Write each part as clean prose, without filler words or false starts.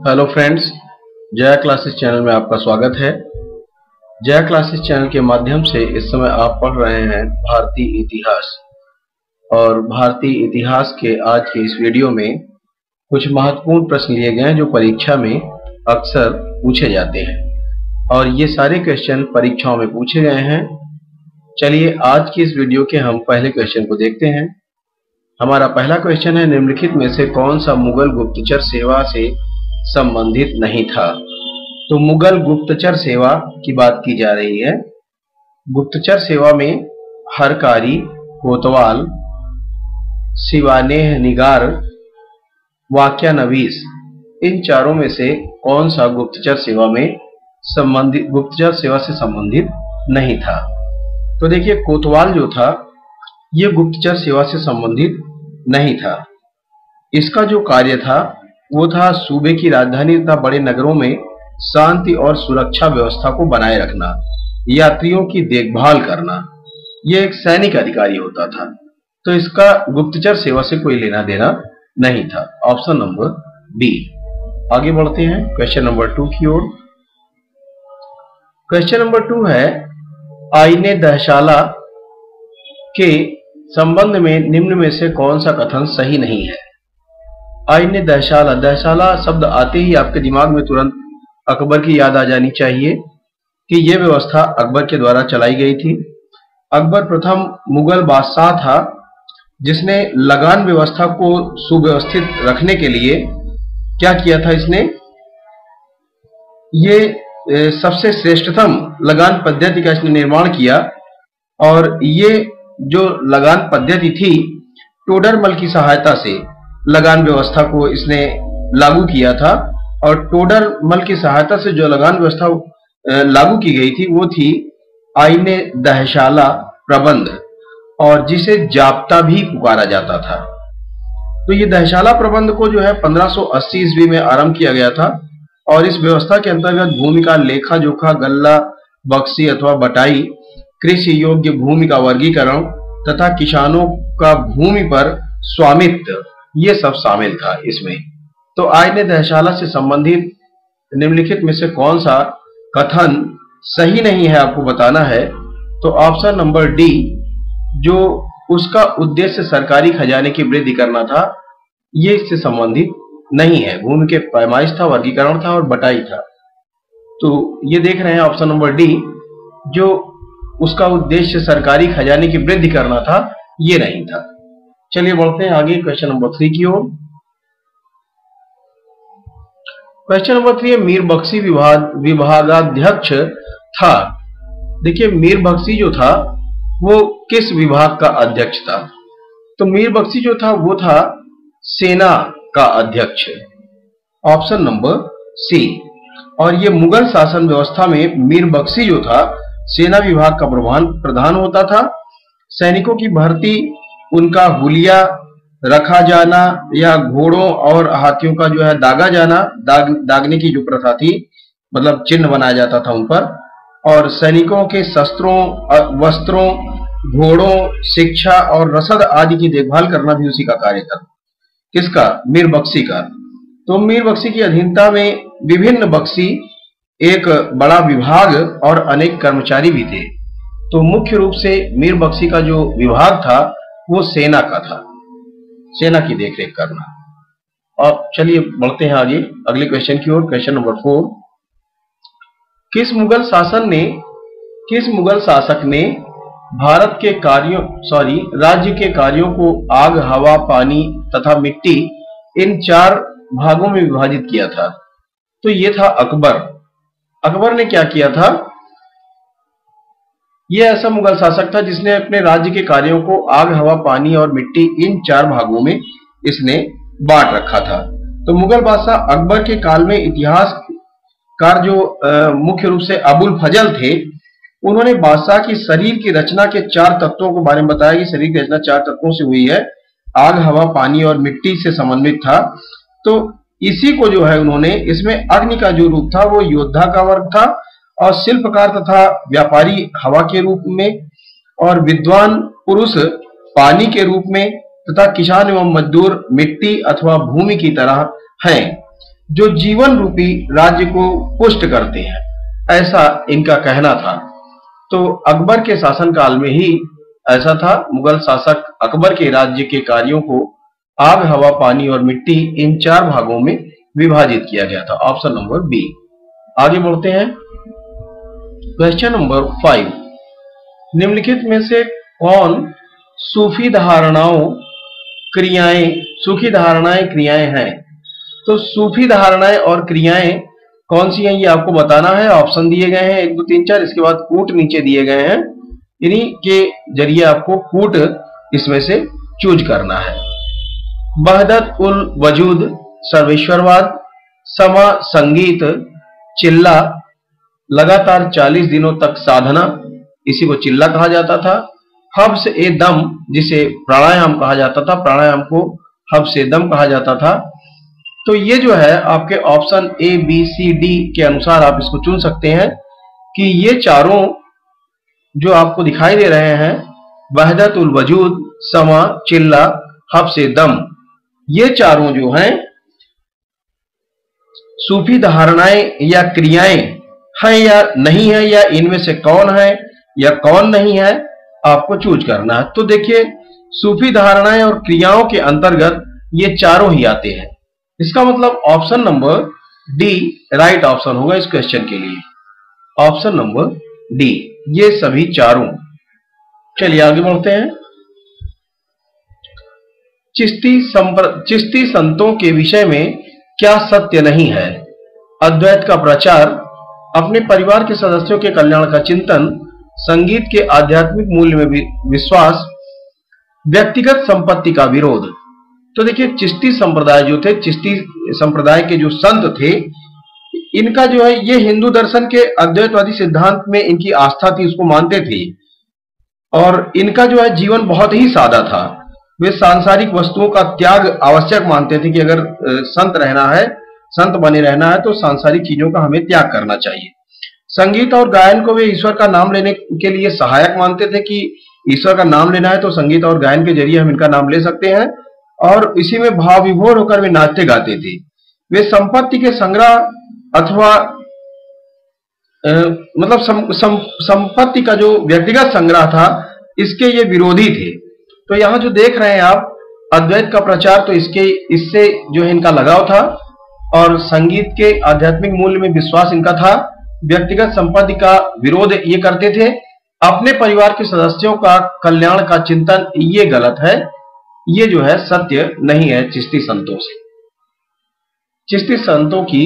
Hello friends, Jaya classes channel में आपका स्वागत है। जया क्लासेस चैनल के माध्यम से इस समय आप पढ़ रहे हैं भारतीय इतिहास। और भारतीय इतिहास के आज के इस वीडियो में कुछ महत्वपूर्ण प्रश्न लिए गए हैं जो परीक्षा में अक्सर पूछे जाते हैं, और ये सारे क्वेश्चन परीक्षाओं में पूछे गए हैं। चलिए आज की इस वीडियो के हम पहले क्वेश्चन को देखते हैं। हमारा पहला क्वेश्चन है, निम्नलिखित में से कौन सा मुगल गुप्तचर सेवा से संबंधित नहीं था। तो मुगल गुप्तचर सेवा की बात की जा रही है। गुप्तचर सेवा में हरकारी, कोतवाल, सिवानेह निगार, वाक्यानवीस, इन चारों में से कौन सा गुप्तचर सेवा से संबंधित नहीं था। तो देखिए, कोतवाल जो था ये गुप्तचर सेवा से संबंधित नहीं था। इसका जो कार्य था वो था सूबे की राजधानी तथा बड़े नगरों में शांति और सुरक्षा व्यवस्था को बनाए रखना, यात्रियों की देखभाल करना। यह एक सैनिक अधिकारी होता था, तो इसका गुप्तचर सेवा से कोई लेना देना नहीं था। Option number B. आगे बढ़ते हैं क्वेश्चन नंबर 2 की ओर। क्वेश्चन नंबर 2 है, आईने दहशाला के संबंध में निम्न में से कौन सा कथन सही नहीं है। आईने दहशाला, दहशाला शब्द आते ही आपके दिमाग में तुरंत अकबर की याद आ जानी चाहिए कि यह व्यवस्था अकबर के द्वारा चलाई गई थी। अकबर प्रथम मुगल बादशाह था जिसने लगान व्यवस्था को सुव्यवस्थित रखने के लिए क्या किया था। इसने ये सबसे श्रेष्ठतम लगान पद्धति का इसने निर्माण किया, और ये जो लगान पद्धति थी टोडरमल की सहायता से लगान व्यवस्था को इसने लागू किया था। और टोडरमल की सहायता से जो लगान व्यवस्था लागू की गई थी वो थी आईने दहशाला प्रबंध, और जिसे जाप्ता भी पुकारा जाता था। तो ये दहशाला प्रबंध को जो है 1580 ईस्वी में आरंभ किया गया था, और इस व्यवस्था के अंतर्गत भूमि का लेखा जोखा, गल्ला बक्सी अथवा बटाई, कृषि योग्य भूमि का वर्गीकरण तथा किसानों का भूमि पर स्वामित्व, ये सब शामिल था इसमें। तो आईने दहशाला से संबंधित निम्नलिखित में से कौन सा कथन सही नहीं है आपको बताना है। तो ऑप्शन नंबर डी, जो उसका उद्देश्य सरकारी खजाने की वृद्धि करना था, ये इससे संबंधित नहीं है। भूमि के पैमाइश था, वर्गीकरण था और बटाई था। तो ये देख रहे हैं ऑप्शन नंबर डी, जो उसका उद्देश्य सरकारी खजाने की वृद्धि करना था, ये नहीं था। चलिए बढ़ते हैं आगे क्वेश्चन नंबर 3 की ओर। क्वेश्चन नंबर 3 है, मीर बख्शी विभागाध्यक्ष था। देखिए, मीर बख्शी जो था वो किस विभाग का अध्यक्ष था। तो मीर बख्शी जो था वो था सेना का अध्यक्ष, ऑप्शन नंबर सी। और ये मुगल शासन व्यवस्था में मीर बख्शी जो था सेना विभाग का प्रधान होता था। सैनिकों की भर्ती, उनका हुलिया रखा जाना या घोड़ों और हाथियों का जो है दागा जाना, दागने की जो प्रथा थी, मतलब चिन्ह बनाया जाता था उन पर, और सैनिकों के शस्त्रों, वस्त्रों, घोड़ों, शिक्षा और रसद आदि की देखभाल करना भी उसी का कार्य था। किसका? मीर बख्शी का। तो मीर बख्शी की अधीनता में विभिन्न बख्शी, एक बड़ा विभाग और अनेक कर्मचारी भी थे। तो मुख्य रूप से मीर बख्शी का जो विभाग था वो सेना का था, सेना की देखरेख करना। और चलिए बढ़ते हैं आगे अगले क्वेश्चन की ओर। क्वेश्चन नंबर 4, किस मुगल शासक ने राज्य के कार्यों को आग, हवा, पानी तथा मिट्टी, इन 4 भागों में विभाजित किया था। तो ये था अकबर। अकबर ने क्या किया था? यह ऐसा मुगल शासक था जिसने अपने राज्य के कार्यों को आग, हवा, पानी और मिट्टी, इन 4 भागों में इसने बांट रखा था। तो मुगल बादशाह अकबर के काल में इतिहासकार जो मुख्य रूप से अबुल फजल थे, उन्होंने बादशाह की शरीर की रचना के 4 तत्वों के बारे में बताया कि शरीर की रचना 4 तत्वों से हुई है, आग, हवा, पानी और मिट्टी से समन्वित था। तो इसी को जो है उन्होंने, इसमें अग्नि का जो रूप था वो योद्धा का वर्ग था, और शिल्पकार तथा व्यापारी हवा के रूप में, और विद्वान पुरुष पानी के रूप में, तथा किसान एवं मजदूर मिट्टी अथवा भूमि की तरह हैं। जो जीवन रूपी राज्य को पुष्ट करते हैं, ऐसा इनका कहना था। तो अकबर के शासनकाल में ही ऐसा था। मुगल शासक अकबर के राज्य के कार्यों को आग, हवा, पानी और मिट्टी, इन 4 भागों में विभाजित किया गया था। Option number B. आगे बढ़ते हैं। क्वेश्चन नंबर 5, निम्नलिखित में से कौन सूफी धारणाएं क्रियाएं हैं? तो सूफी धारणाएं और क्रियाएं कौन सी हैं ये आपको बताना है। ऑप्शन दिए गए हैं 1 2 3 4, इसके बाद कूट नीचे दिए गए हैं, इन्हीं के जरिए आपको कूट इसमें से चूज करना है। वहदत उल वजूद सर्वेश्वरवाद, समा संगीत, चिल्ला, लगातार 40 दिनों तक साधना, इसी को चिल्ला कहा जाता था। हब्स ए दम, जिसे प्राणायाम कहा जाता था, प्राणायाम को हब्स ए दम कहा जाता था। तो ये जो है आपके option A B C D के अनुसार आप इसको चुन सकते हैं कि ये चारों जो आपको दिखाई दे रहे हैं, वहदत उल वजूद, समा, चिल्ला, हब्स ए दम, ये चारों जो हैं सूफी धारणाएं या क्रियाएं हैं या नहीं है, या इनमें से कौन है या कौन नहीं है, आपको चूज करना है। तो देखिए, सूफी धारणाएं और क्रियाओं के अंतर्गत ये चारों ही आते हैं। इसका मतलब option number D right option होगा इस क्वेश्चन के लिए। ऑप्शन नंबर डी, ये सभी चारों। चलिए आगे बढ़ते हैं। चिश्ती संतों के विषय में क्या सत्य नहीं है? अद्वैत का प्रचार, अपने परिवार के सदस्यों के कल्याण का चिंतन, संगीत के आध्यात्मिक मूल्य में विश्वास, व्यक्तिगत संपत्ति का विरोध। तो देखिए, चिश्ती संप्रदाय जो थे, चिश्ती संप्रदाय के जो संत थे, इनका जो है ये हिंदू दर्शन के अद्वैतवादी सिद्धांत में इनकी आस्था थी, उसको मानते थे। और इनका जो है जीवन बहुत ही सादा था। वे सांसारिक वस्तुओं का त्याग आवश्यक मानते थे कि अगर संत रहना है, संत बने रहना है, तो सांसारिक चीजों का हमें त्याग करना चाहिए। संगीत और गायन को वे ईश्वर का नाम लेने के लिए सहायक मानते थे कि ईश्वर का नाम लेना है तो संगीत और गायन के जरिए हम इनका नाम ले सकते हैं, और इसी में भाव विभोर होकर वे नाचते गाते थे। वे संपत्ति के संग्रह अथवा मतलब संपत्ति का जो व्यक्तिगत संग्रह था, इसके ये विरोधी थे। तो यहाँ जो देख रहे हैं आप, अद्वैत का प्रचार, तो इससे जो है इनका लगाव था, और संगीत के आध्यात्मिक मूल्य में विश्वास इनका था। व्यक्तिगत संपत्ति का विरोध ये करते थे। अपने परिवार के सदस्यों का कल्याण का चिंतन, ये गलत है, ये जो है सत्य नहीं है चिश्ती संतों से। चिश्ती संतों की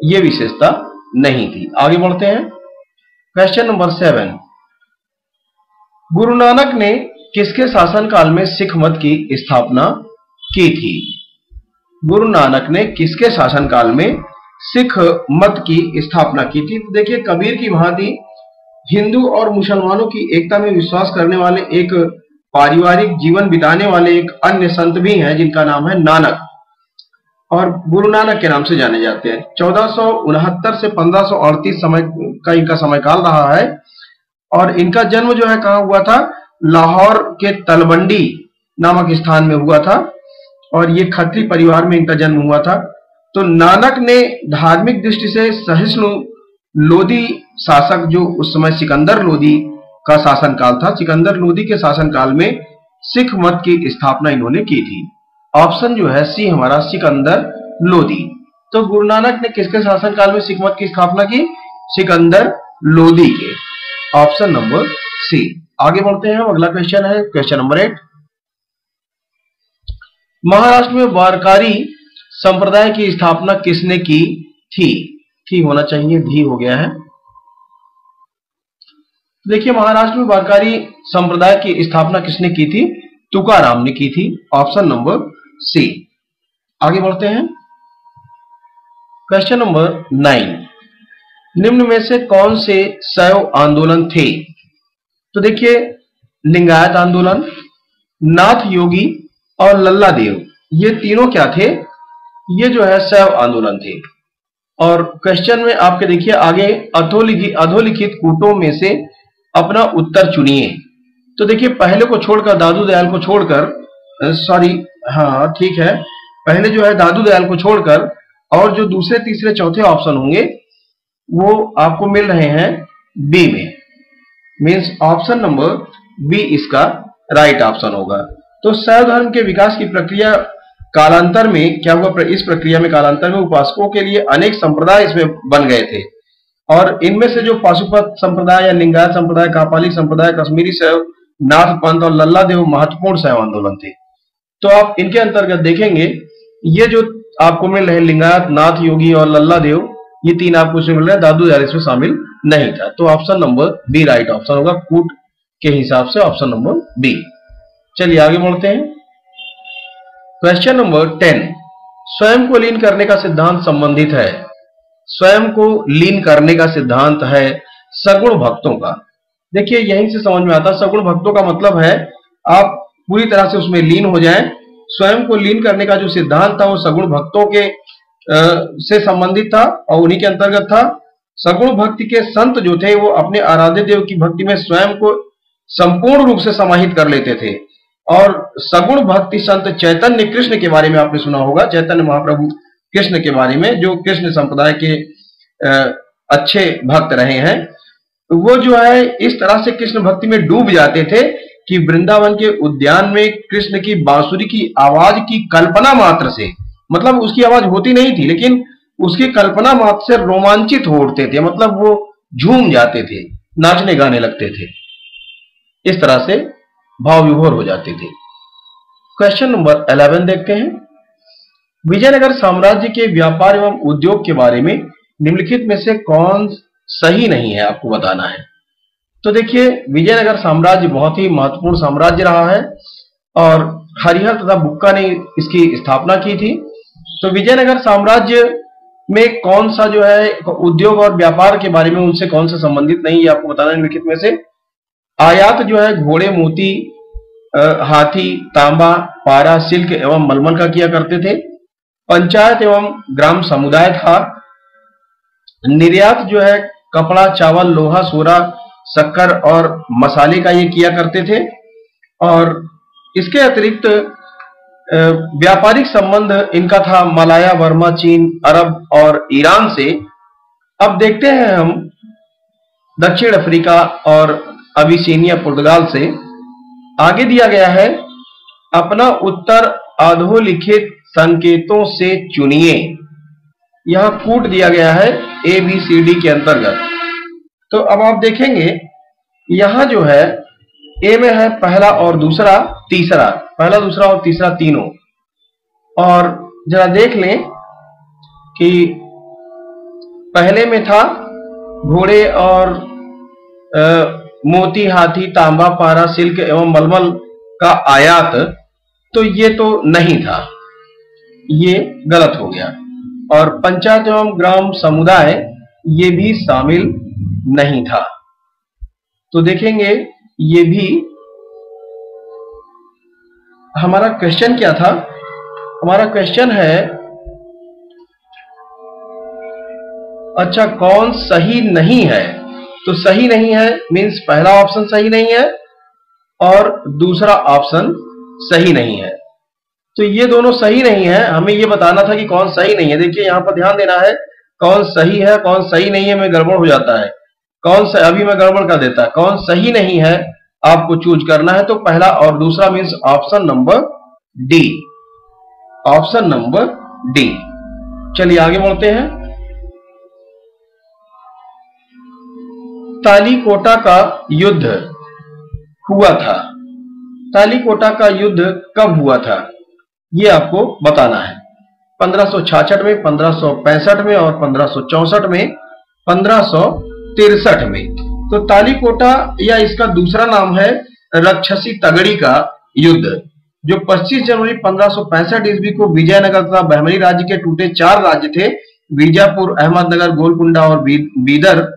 ये विशेषता नहीं थी। आगे बढ़ते हैं। क्वेश्चन नंबर 7, गुरु नानक ने किसके शासनकाल में सिख मत की स्थापना की थी? गुरु नानक ने किसके शासनकाल में सिख मत की स्थापना की थी? तो देखिए, कबीर की भांति हिंदू और मुसलमानों की एकता में विश्वास करने वाले, एक पारिवारिक जीवन बिताने वाले एक अन्य संत भी हैं, जिनका नाम है नानक, और गुरु नानक के नाम से जाने जाते हैं। 1469 से 1538 समय का इनका समयकाल रहा है, और इनका जन्म जो है कहाँ हुआ था? लाहौर के तलवंडी नामक स्थान में हुआ था, और ये खत्री परिवार में इनका जन्म हुआ था। तो नानक ने धार्मिक दृष्टि से सहिष्णु लोदी शासक, जो उस समय सिकंदर लोदी का शासनकाल था, सिकंदर लोदी के शासनकाल में सिख मत की स्थापना इन्होंने की थी। ऑप्शन जो है सी हमारा, सिकंदर लोदी। तो गुरु नानक ने किसके शासनकाल में सिख मत की स्थापना की? सिकंदर लोदी के। Option number C. आगे बढ़ते हैं। अगला क्वेश्चन है क्वेश्चन नंबर 8, महाराष्ट्र में वारकरी संप्रदाय की स्थापना किसने की थी? थी होना चाहिए, धी हो गया है। देखिए, महाराष्ट्र में वारकरी संप्रदाय की स्थापना किसने की थी? तुकाराम ने की थी। Option number C. आगे बढ़ते हैं। क्वेश्चन नंबर 9, निम्न में से कौन से शैव आंदोलन थे? तो देखिए, लिंगायत आंदोलन, नाथ योगी और लल्ला देव, ये तीनों क्या थे? ये जो है शैव आंदोलन थे। और क्वेश्चन में आपके देखिए आगे, अधोलिखित कूटों में से अपना उत्तर चुनिए। तो देखिए, पहले को छोड़कर, दादू दयाल को छोड़कर, सॉरी, हाँ ठीक है, पहले जो है दादू दयाल को छोड़कर और जो दूसरे तीसरे चौथे ऑप्शन होंगे वो आपको मिल रहे हैं बी में, मींस ऑप्शन नंबर बी इसका राइट ऑप्शन होगा। तो शैव धर्म के विकास की प्रक्रिया कालांतर में क्या हुआ, इस प्रक्रिया में कालांतर में उपासकों के लिए अनेक संप्रदाय इसमें बन गए थे, और इनमें से जो पाशुपत संप्रदाय या लिंगायत संप्रदाय, कापालिक संप्रदाय, कश्मीरी शैव, नाथ पंथ और लल्ला देव महत्वपूर्ण शैव आंदोलन थे। तो आप इनके अंतर्गत देखेंगे ये जो आपको मिल रहे लिंगायत, नाथ योगी और लल्ला देव, ये तीन आपको इसमें मिल रहे हैं, दादू यार इसमें शामिल नहीं था। तो option number B right option होगा, कूट के हिसाब से ऑप्शन नंबर बी। चलिए आगे बढ़ते हैं। क्वेश्चन नंबर 10, स्वयं को लीन करने का सिद्धांत संबंधित है। स्वयं को लीन करने का सिद्धांत है सगुण भक्तों का। देखिए यहीं से समझ में आता है, सगुण भक्तों का मतलब है आप पूरी तरह से उसमें लीन हो जाएं। स्वयं को लीन करने का जो सिद्धांत था वो सगुण भक्तों के से संबंधित था और उन्हीं के अंतर्गत था। सगुण भक्ति के संत जो थे वो अपने आराध्य देव की भक्ति में स्वयं को संपूर्ण रूप से समाहित कर लेते थे। और सगुण भक्ति संत चैतन्य कृष्ण के बारे में आपने सुना होगा, चैतन्य महाप्रभु कृष्ण के बारे में, जो कृष्ण संप्रदाय के अच्छे भक्त रहे हैं, वो जो है इस तरह से कृष्ण भक्ति में डूब जाते थे कि वृंदावन के उद्यान में कृष्ण की बांसुरी की आवाज की कल्पना मात्र से, मतलब उसकी आवाज होती नहीं थी लेकिन उसकी कल्पना मात्र से रोमांचित हो उठते थे, मतलब वो झूम जाते थे, नाचने गाने लगते थे, इस तरह से भाव विभोर हो जाते थे। क्वेश्चन नंबर 11 देखते हैं। विजयनगर साम्राज्य के व्यापार एवं उद्योग के बारे में निम्नलिखित में से कौन सही नहीं है, आपको बताना है। तो देखिए विजयनगर साम्राज्य बहुत ही महत्वपूर्ण साम्राज्य रहा है और हरिहर तथा बुक्का ने इसकी स्थापना की थी। तो विजयनगर साम्राज्य में कौन सा जो है उद्योग और व्यापार के बारे में उनसे कौन सा संबंधित नहीं है, आपको बताना है निम्नलिखित में से। आयात जो है घोड़े, मोती, हाथी, तांबा, पारा, सिल्क एवं मलमल का किया करते थे। पंचायत एवं ग्राम समुदाय था। निर्यात जो है कपड़ा, चावल, लोहा, सोरा, शक्कर और मसाले का ये किया करते थे। और इसके अतिरिक्त व्यापारिक संबंध इनका था मलाया, वर्मा, चीन, अरब और ईरान से। अब देखते हैं हम दक्षिण अफ्रीका और अबिसिनिया, पुर्तगाल से। आगे दिया गया है अपना उत्तर अधोलिखित संकेतों से चुनिए। यहां कूट दिया गया है ABCD के अंतर्गत। तो अब आप देखेंगे यहां जो है ए में है पहला और दूसरा, तीसरा, पहला, दूसरा और तीसरा तीनों। और जरा देख लें कि पहले में था घोड़े और मोती, हाथी, तांबा, पारा, सिल्क एवं मलमल का आयात, तो ये तो नहीं था, ये गलत हो गया। और पंचायत एवं ग्राम समुदाय ये भी शामिल नहीं था। तो देखेंगे ये भी हमारा क्वेश्चन क्या था। हमारा क्वेश्चन है अच्छा कौन सही नहीं है। तो सही नहीं है मींस पहला ऑप्शन सही नहीं है और दूसरा ऑप्शन सही नहीं है। तो ये दोनों सही नहीं है, हमें ये बताना था कि कौन सही नहीं है। देखिए यहां पर ध्यान देना है, कौन सही है कौन सही नहीं है में गड़बड़ हो जाता है। कौन सा अभी मैं गड़बड़ कर देता है, कौन सही नहीं है आपको चूज करना है। तो पहला और दूसरा means option number D, option number D. चलिए आगे बढ़ते हैं। तालीकोटा का युद्ध हुआ था। तालीकोटा का युद्ध कब हुआ था ये आपको बताना है। 1566 में, 1565 में और 1564 में, 1563 में। तो तालीकोटा या इसका दूसरा नाम है रक्षसी तगड़ी का युद्ध, जो 25 जनवरी 1565 ईस्वी को विजयनगर तथा बहमनी राज्य के टूटे 4 राज्य थे, बीजापुर, अहमदनगर, गोलकुंडा और बीदर,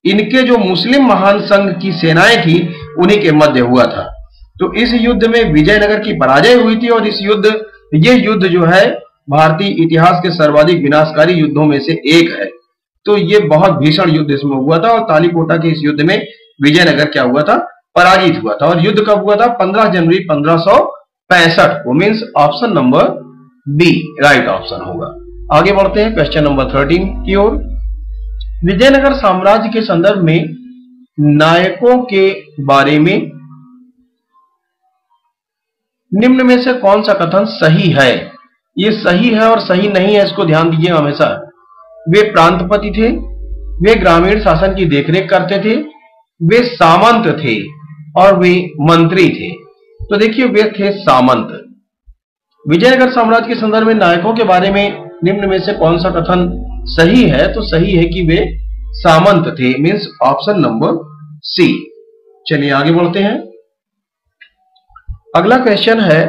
इनके जो मुस्लिम महान संघ की सेनाएं थी उन्हीं के मध्य हुआ था। तो इस युद्ध में विजयनगर की पराजय हुई थी और ये युद्ध जो है भारतीय इतिहास के सर्वाधिक विनाशकारी युद्धों में से एक है। तो ये बहुत भीषण युद्ध इसमें हुआ था और तालीकोटा के इस युद्ध में विजयनगर क्या हुआ था, पराजित हुआ था। और युद्ध कब हुआ था, 15 जनवरी 1565 को, means option number B right option होगा। आगे बढ़ते हैं क्वेश्चन नंबर 13 की ओर। विजयनगर साम्राज्य के संदर्भ में नायकों के बारे में निम्न में से कौन सा कथन सही है? ये सही है और सही नहीं है, इसको ध्यान दीजिए हमेशा। वे प्रांतपति थे, वे ग्रामीण शासन की देखरेख करते थे, वे सामंत थे और वे मंत्री थे। तो देखिए वे थे सामंत। विजयनगर साम्राज्य के संदर्भ में नायकों के बारे में निम्न में से कौन सा कथन सही है? तो सही है कि वे सामंत थे, मीन्स ऑप्शन नंबर सी। चलिए आगे बढ़ते हैं। अगला क्वेश्चन है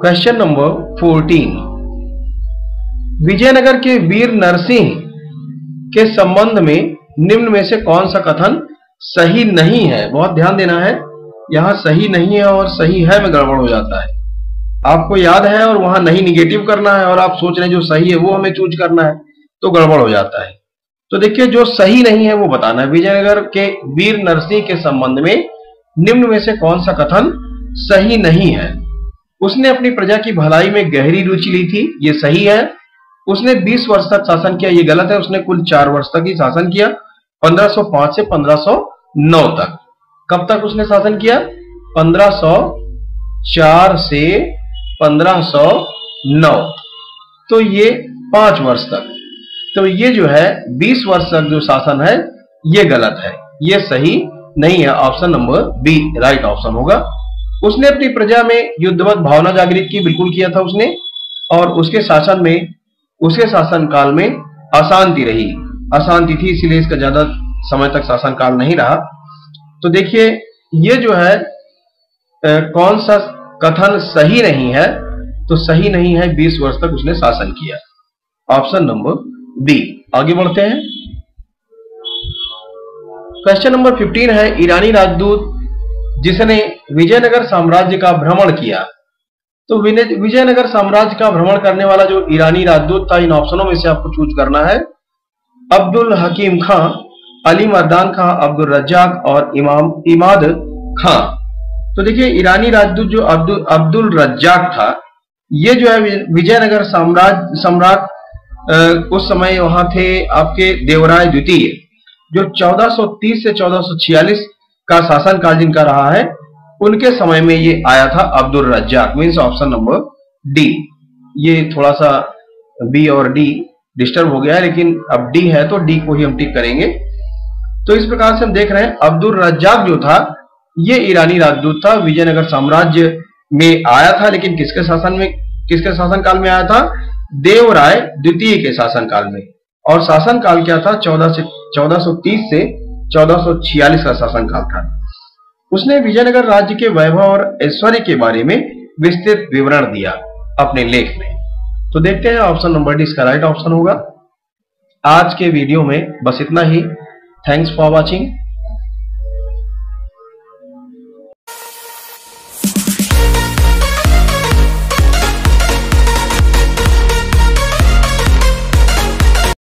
क्वेश्चन नंबर 14। विजयनगर के वीर नरसिंह के संबंध में निम्न में से कौन सा कथन सही नहीं है? बहुत ध्यान देना है, यहां सही नहीं है और सही है में गड़बड़ हो जाता है। आपको याद है और वहां नहीं निगेटिव करना है और आप सोच रहे हैं जो सही है वो हमें चूज करना है, तो गड़बड़ हो जाता है। तो देखिए जो सही नहीं है वो बताना है। विजयनगर के वीर नरसिंह के संबंध में निम्न में से कौन सा कथन सही नहीं है? उसने अपनी प्रजा की भलाई में गहरी रुचि ली थी, ये सही है। उसने 20 वर्ष तक शासन किया, ये गलत है। उसने कुल 4 वर्ष तक ही शासन किया, 1505 से 1509 तक। कब तक उसने शासन किया? 1504 से 1509, तो ये 5 वर्ष तक। तो ये जो है 20 वर्ष तक जो शासन है ये गलत है, ये सही नहीं है। Option number B right option होगा। उसने अपनी प्रजा में युद्धवत भावना जागृत की, बिल्कुल किया था उसने। और उसके शासन काल में अशांति रही, अशांति थी, इसीलिए इसका ज्यादा समय तक शासन काल नहीं रहा। तो देखिए ये जो है कौन सा कथन सही नहीं है? तो सही नहीं है, 20 वर्ष तक उसने शासन किया, ऑप्शन नंबर बी। आगे बढ़ते हैं। क्वेश्चन नंबर 15 है ईरानी राजदूत जिसने विजयनगर साम्राज्य का भ्रमण किया। तो विजयनगर साम्राज्य का भ्रमण करने वाला जो ईरानी राजदूत था, इन ऑप्शनों में से आपको चूज करना है। अब्दुल हकीम खां, अली मर्दान खां, अब्दुल रज्जाक और इमाद खां। तो देखिए ईरानी राजदूत जो अब्दुल रज्जाक था, ये जो है विजयनगर सम्राट उस समय वहां थे आपके देवराय द्वितीय, जो 1430 से 1446 का शासन काल जिनका रहा है, उनके समय में ये आया था Abdul Razzaq, means option number D. ये थोड़ा सा बी और डी डिस्टर्ब हो गया है, लेकिन अब डी है तो डी को ही हम टिक करेंगे। तो इस प्रकार से हम देख रहे हैं अब्दुल रज्जाक जो था ये ईरानी राजदूत था, विजयनगर साम्राज्य में आया था, लेकिन किसके शासन काल में आया था? देवराय द्वितीय के शासन काल में। और शासन काल क्या था? 1430 से 1446 का शासन काल था। उसने विजयनगर राज्य के वैभव और ऐश्वर्य के बारे में विस्तृत विवरण दिया अपने लेख में। तो देखते हैं ऑप्शन नंबर डी इसका राइट ऑप्शन होगा। आज के वीडियो में बस इतना ही। Thanks for watching.